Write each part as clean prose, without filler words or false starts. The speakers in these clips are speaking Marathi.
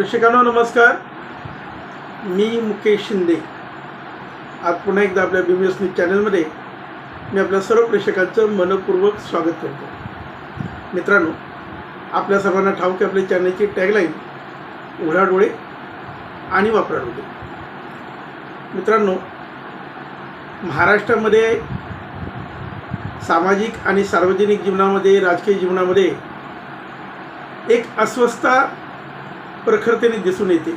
प्रेक्षकांनो नमस्कार. मी मुकेश शिंदे आज पुन्हा एकदा आपल्या BMS न्यूज चॅनलमध्ये मी आपल्या सर्व प्रेक्षकांचं मनपूर्वक स्वागत करतो. मित्रांनो, आपल्या सर्वांना ठाऊक आहे आपल्या चॅनलची टॅगलाईन उघडा डोळे आणि वापरा डोळे. मित्रांनो, महाराष्ट्रामध्ये सामाजिक आणि सार्वजनिक जीवनामध्ये, राजकीय जीवनामध्ये एक अस्वस्थता प्रखरतेने दिसून येते,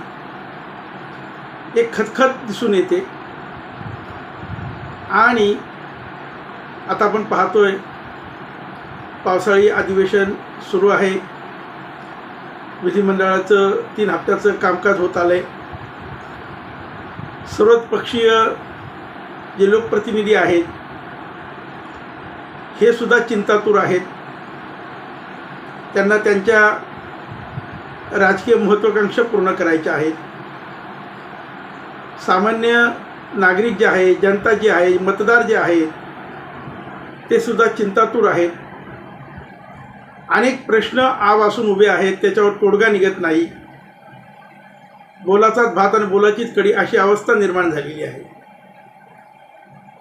एक खतखत दिसून येते. आणि आता आपण पाहतोय पावसाळी अधिवेशन सुरू आहे. विधिमंडळाचं 3 हप्त्याचं कामकाज होत आलंय. सर्वच पक्षीय जे लोकप्रतिनिधी आहेत हे सुद्धा चिंतातूर आहेत. त्यांना त्यांच्या राजकीय महत्त्वाकांक्षा पूर्ण करायच्या आहेत. सामान्य नागरिक जे आहे, जनता जी आहे, मतदार जे आहेत ते सुद्धा चिंतातूर आहेत. अनेक प्रश्न आवासून उभे आहेत, त्याच्यावर तोडगा निघत नाही. बोलाचाच भात आणि बोलाचीच कडी अशी अवस्था निर्माण झालेली आहे.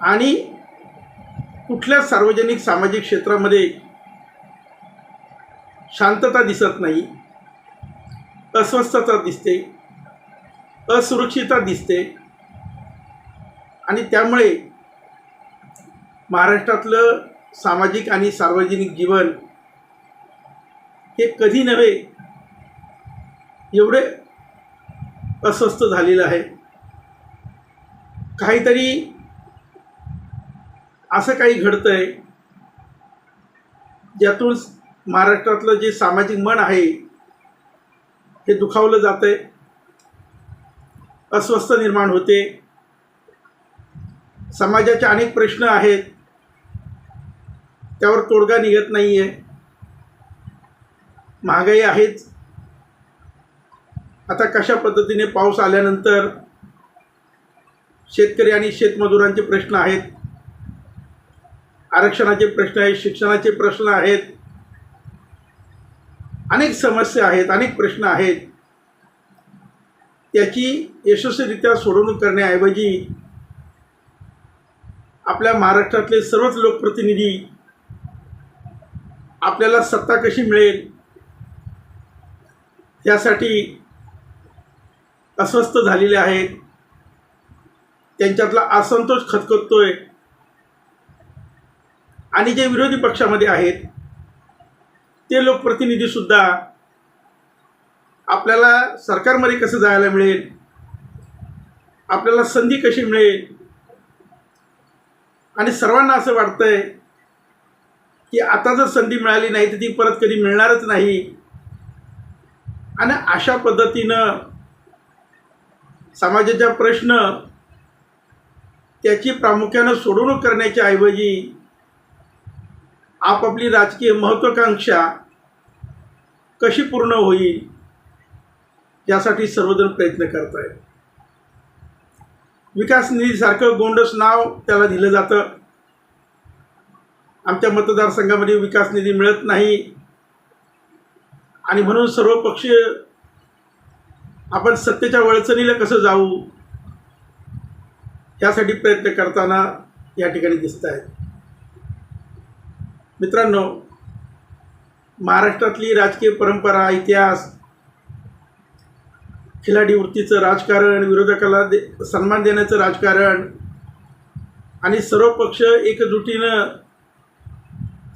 आणि कुठल्याच सार्वजनिक सामाजिक क्षेत्रामध्ये शांतता दिसत नाही, अस्वस्थता दिसते, असुरक्षितता दिसते. आणि त्यामुळे महाराष्ट्रातलं सामाजिक आणि सार्वजनिक जीवन हे कधी नव्हे एवढे अस्वस्थ झालेलं आहे. काहीतरी असं काही घडतंय ज्यातून महाराष्ट्रातलं जे सामाजिक मन आहे हे दुखावलं जातंय, अस्वस्थ निर्माण होते. समाजाचे अनेक प्रश्न आहेत, त्यावर तोडगा निघत नाही आहे. महागाई आहेच. आता कशा पद्धतीने पाऊस आल्यानंतर शेतकरी आणि शेतमजुरांचे प्रश्न आहेत, आरक्षणाचे प्रश्न आहेत, शिक्षणाचे प्रश्न आहेत, अनेक समस्या आहेत, अनेक प्रश्न आहेत. त्याची यशस्वीरित्या सोडवणूक करण्याऐवजी आपल्या महाराष्ट्रातले सर्वच लोकप्रतिनिधी आपल्याला सत्ता कशी मिळेल यासाठी अस्वस्थ झालेले आहेत. त्यांच्यातला असंतोष खदखदतोय. आणि जे विरोधी पक्षामध्ये आहेत ते लोकप्रतिनिधीसुद्धा आपल्याला सरकारमध्ये कसं जायला मिळेल, आपल्याला संधी कशी मिळेल. आणि सर्वांना असं वाटतंय की आता जर संधी मिळाली नाही तर ती परत कधी मिळणारच नाही. आणि अशा पद्धतीनं समाजाचा प्रश्न त्याची प्रामुख्यानं सोडवणूक करण्याच्या ऐवजी आपापली राजकीय महत्त्वाकांक्षा कशी पूर्ण होईल यासाठी सर्वजण प्रयत्न करत आहेत. विकास निधीसारखं गोंडस नाव त्याला दिलं जातं. आमच्या मतदारसंघामध्ये विकास निधी मिळत नाही आणि म्हणून सर्व पक्ष आपण सत्तेच्या वळचणीला कसं जाऊ यासाठी प्रयत्न करताना या ठिकाणी दिसत आहेत. मित्रांनो, महाराष्ट्रातली राजकीय परंपरा, इतिहास, खिलाडी वृत्तीचं राजकारण, विरोधकाला सन्मान देण्याचं राजकारण आणि सर्व पक्ष एकजुटीनं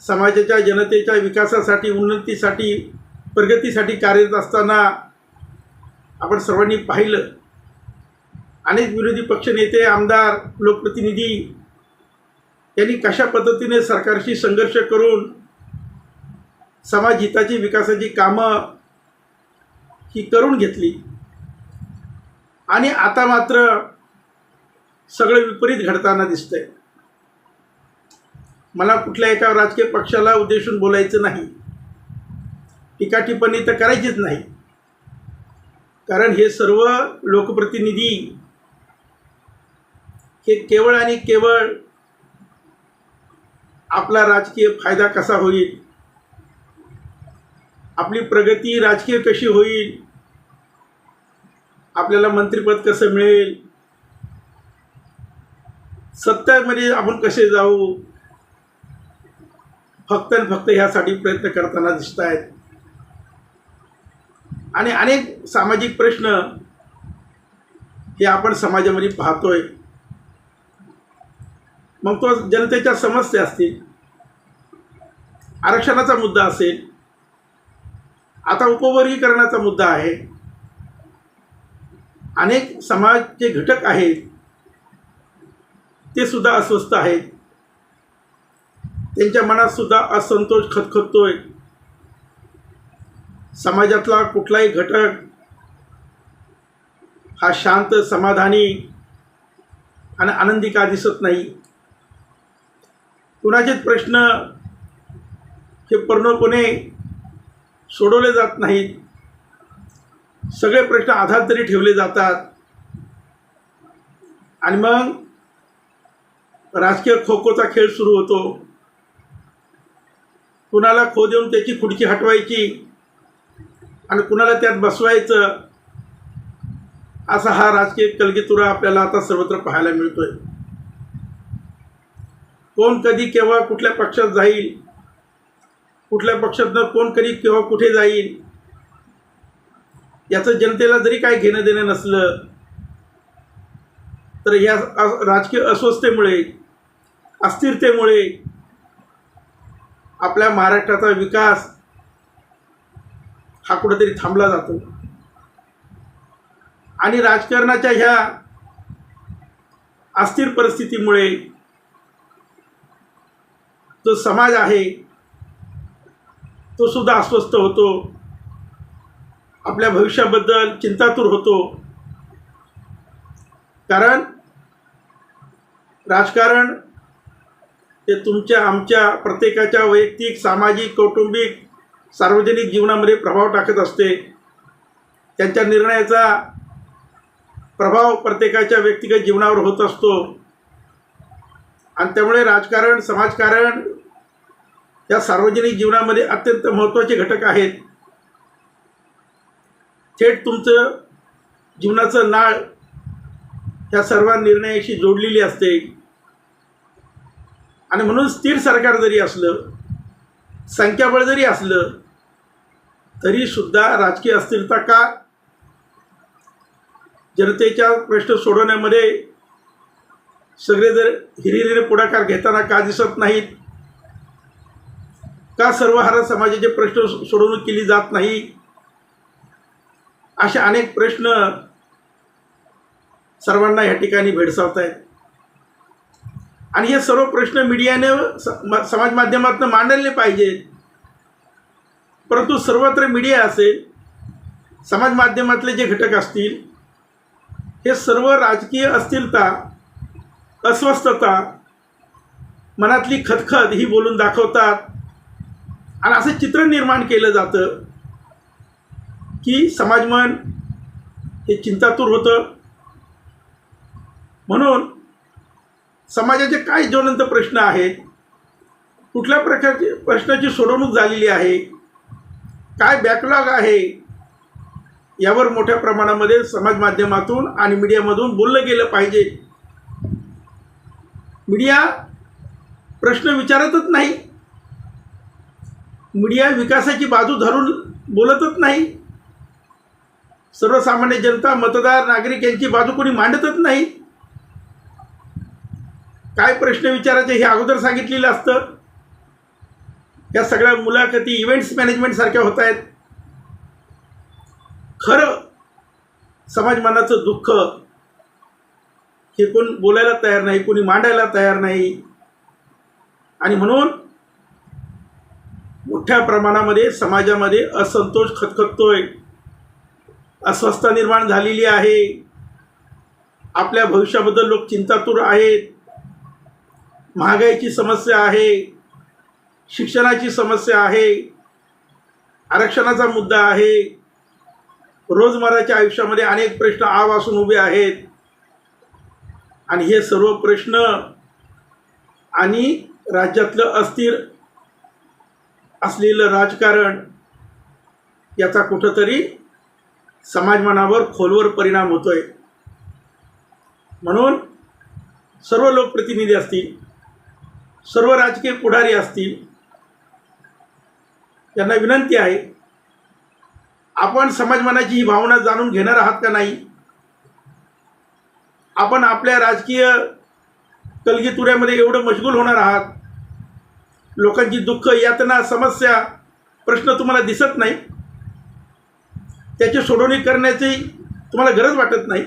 समाजाच्या, जनतेच्या विकासासाठी, उन्नतीसाठी, प्रगतीसाठी कार्यरत असताना आपण सर्वांनी पाहिलं. अनेक विरोधी पक्षनेते, आमदार, लोकप्रतिनिधी यांनी कशा पद्धतीने सरकारशी संघर्ष करून समाजहिताची, विकासाची कामं ही करून घेतली. आणि आता मात्र सगळं विपरीत घडताना दिसतंय. मला कुठल्या एका राजकीय पक्षाला उद्देशून बोलायचं नाही, टीका टिप्पणी तर करायचीच नाही. कारण हे सर्व लोकप्रतिनिधी हे केवळ आणि केवळ आपला राजकीय फायदा कसा होईल, आपली प्रगती राजकीय कशी होईल आपल्याला मंत्रिपद कसं मिळेल, सत्तेमध्ये आपण कसे जाऊ, फक्त आणि फक्त ह्यासाठी प्रयत्न करताना दिसत आहेत. आणि अनेक सामाजिक प्रश्न हे आपण समाजामध्ये पाहतोय. मग तो जनतेच्या समस्या असतील, आरक्षणाचा मुद्दा असेल, आता उपवर्गीकरणाचा मुद्दा आहे. अनेक समाजाचे घटक आहेत ते सुद्धा अस्वस्थ आहेत. त्यांच्या मनात सुद्धा असंतोष खतखततोय. समाजातला कुठलाही घटक हा शांत, समाधानी आणि आनंदी का दिसत नाही. कुणाचेच प्रश्न हे पूर्णपणे सोडवले जात नाहीत. सगळे प्रश्न अधातरी ठेवले जातात आणि मग राजकीय खो खोचा खेळ सुरू होतो. कुणाला खो देऊन त्याची खुर्ची हटवायची आणि कुणाला त्यात बसवायचं, असा हा राजकीय कलगीतुरा आपल्याला आता सर्वत्र पाहायला मिळतोय. कोण कधी केव्हा कुठल्या पक्षात जाईल, कुठल्या पक्षातनं कोण कधी केव्हा कुठे जाईल, याचं जनतेला जरी काही घेणं देणं नसलं तर या राजकीय अस्वस्थतेमुळे, अस्थिरतेमुळे आपल्या महाराष्ट्राचा विकास हा कुठेतरी थांबला जातो. आणि राजकारणाच्या ह्या अस्थिर परिस्थितीमुळे जो समाज आहे तो सुद्धा अस्वस्थ होतो, आपल्या भविष्याबद्दल चिंतातूर होतो. कारण राजकारण हे तुमच्या, आमच्या, प्रत्येकाच्या वैयक्तिक, सामाजिक, कौटुंबिक, सार्वजनिक जीवनामध्ये प्रभाव टाकत असते. त्यांच्या निर्णयाचा प्रभाव प्रत्येकाच्या व्यक्तिगत जीवनावर होत असतो. आणि त्यामुळे राजकारण, समाजकारण या सार्वजनिक जीवनामध्ये अत्यंत महत्त्वाचे घटक आहेत. थेट तुमचं जीवनाचं नाळ ह्या सर्व निर्णयाशी जोडलेली असते. आणि म्हणून स्थिर सरकार जरी असलं, संख्याबळ जरी असलं, तरीसुद्धा राजकीय अस्थिरता का, जनतेच्या प्रश्न सोडवण्यामध्ये सगळे जर हिरिरीने पुढाकार घेताना का दिसत नाहीत, का सर्वहारा समाजाचे प्रश्न सोडवणूक केली जात नाही, असे अनेक प्रश्न सर्वांना या ठिकाणी भेडसावत आहेत. आणि हे सर्व प्रश्न मीडियाने, समाज माध्यमातून मांडले पाहिजेत. परंतु सर्वत्र मीडिया असेल, समाज माध्यमातले जे घटक असतील, हे सर्व राजकीय अस्थिरता, अस्वस्थता, मनातली खतखत ही बोलून दाखवतात. आणि असं चित्र निर्माण केलं जातं की समाजमन हे चिंतातूर होतं. म्हणून समाजाचे काय ज्वलंत प्रश्न आहेत, कुठल्या प्रकारचे प्रश्नाची सोडवणूक झालेली आहे, काय बॅकलॉग आहे, यावर मोठ्या प्रमाणामध्ये समाज माध्यमातून आणि मीडियामधून बोललं गेलं पाहिजे. मीडिया प्रश्न विचारतच नाही, मीडिया विकासाची बाजू धरून बोलतच नाही, सर्वसामान्य जनता, मतदार, नागरिक यांची बाजू कोणी मांडतच नाही. काय प्रश्न विचारायचे हे अगोदर सांगितलेलं असतं. या सगळ्या मुलाखती इव्हेंट्स मॅनेजमेंटसारख्या होत आहेत. खरं समाजमानाचं दुःख हे कोण बोलायला तयार नाही, कोणी मांडायला तयार नाही. आणि म्हणून मोठ्या प्रमाणामध्ये समाजामध्ये असंतोष खतखततोय, अस्वस्थता निर्माण झालेली आहे. आपल्या भविष्याबद्दल लोक चिंतातूर आहेत. महागाईची समस्या आहे, शिक्षणाची समस्या आहे, आरक्षणाचा मुद्दा आहे. रोजमर्राच्या आयुष्यामध्ये अनेक प्रश्न आवासून उभे आहेत. आणि हे सर्व प्रश्न आणि राज्यातलं अस्थिर असलेलं राजकारण याचा कुठंतरी समाजमनावर खोलवर परिणाम होतोय. म्हणून सर्व लोकप्रतिनिधी असतील, सर्व राजकीय पुढारी असतील, त्यांना विनंती आहे, आपण समाजमनाची ही भावना जाणून घेणार आहात का नाही? आपण आपल्या राजकीय कलगीतुऱ्यामध्ये एवढं मशगूल होणार आहात, लोकांची दुःख, यातना, समस्या, प्रश्न तुम्हाला दिसत नाही, त्याची सोडवणी करण्याची तुम्हाला गरज वाटत नाही,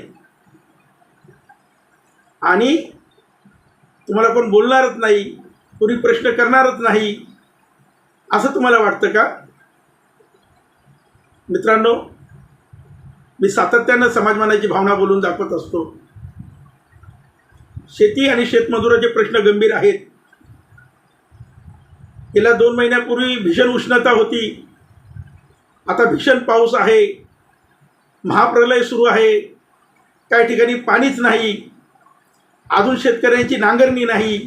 आणि तुम्हाला कोण बोलणारच नाही, कोणी प्रश्न करणारच नाही, असं तुम्हाला वाटतं का? मित्रांनो, मी सातत्यानं समाजमानाची भावना बोलून दाखवत असतो. शेती आणि शेतमजुराचे प्रश्न गंभीर आहेत. गेल्या 2 महिन्यापूर्वी भीषण उष्णता होती, आता भीषण पाऊस आहे, महाप्रलय सुरू आहे, काही ठिकाणी पाणीच नाही, अजून शेतकऱ्यांची नांगरणी नाही,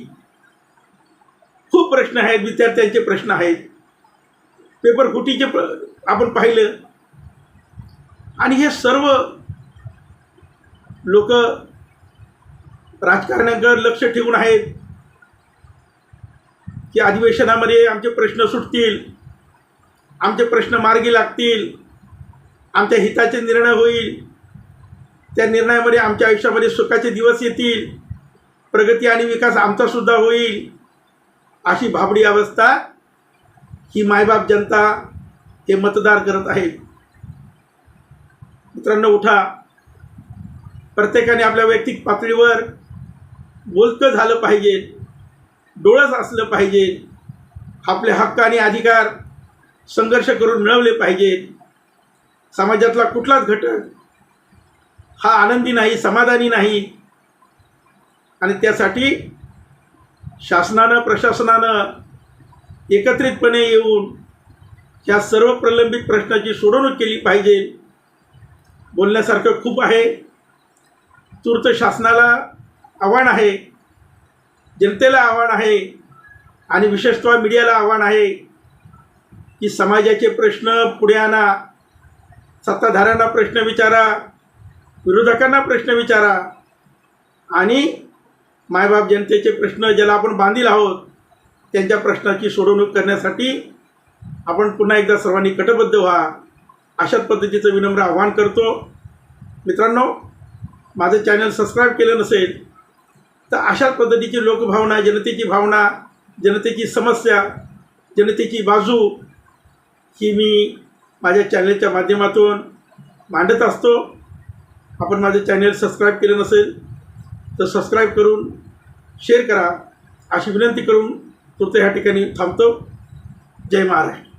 खूप प्रश्न आहेत, विद्यार्थ्यांचे प्रश्न आहेत, पेपर फुटीचे आपण पाहिलं. आणि हे सर्व लोक राजकारण्याकडे लक्ष ठेवून आहेत की अधिवेशनामध्ये आमचे प्रश्न सुटतील, आमचे प्रश्न मार्गी लागतील, आमच्या हिताचे निर्णय होईल, त्या निर्णयामध्ये आमच्या आयुष्यामध्ये सुखाचे दिवस येतील, प्रगती आणि विकास आमचासुद्धा होईल, अशी भाबडी अवस्था ही मायबाप जनता, हे मतदार करत आहेत. मित्रांनो, उठा. प्रत्येकाने आपल्या वैयक्तिक पातळीवर बोलकं झालं पाहिजे, डोळस असलं पाहिजे, आपले हक्क आणि अधिकार संघर्ष करून मिळवले पाहिजेत. समाजातला कुठलाच घटक हा आनंदी नाही, समाधानी नाही, आणि त्यासाठी शासनानं, प्रशासनानं एकत्रितपणे येऊन ह्या सर्व प्रलंबित प्रश्नाची सोडवणूक केली पाहिजे. बोलण्यासारखं खूप आहे. तूर्त शासनाला आव्हान आहे, जनतेला आव्हान आहे, आणि विशेषतः मीडियाला आव्हान आहे की समाजाचे प्रश्न पुढे आणा, सत्ताधाऱ्यांना प्रश्न विचारा, विरोधकांना प्रश्न विचारा, आणि मायबाप जनतेचे प्रश्न ज्याला आपण बांधील आहोत त्यांच्या प्रश्नाची सोडवणूक करण्यासाठी आपण पुन्हा एकदा सर्वांनी कटिबद्ध व्हा, अशाच पद्धतीचं विनम्र आवाहन करतो. मित्रांनो, माझं चॅनल सबस्क्राईब केलं नसेल तर अशाच पद्धतीची लोकभावना, जनतेची भावना, जनतेची समस्या, जनतेची बाजू ही मी माझ्या चॅनलच्या माध्यमातून मांडत असतो. आपण माझं चॅनल सबस्क्राईब केलं नसेल तर सबस्क्राईब करून शेअर करा, अशी विनंती करून तुमचं ह्या ठिकाणी थांबतो. जय महाराष्ट्र.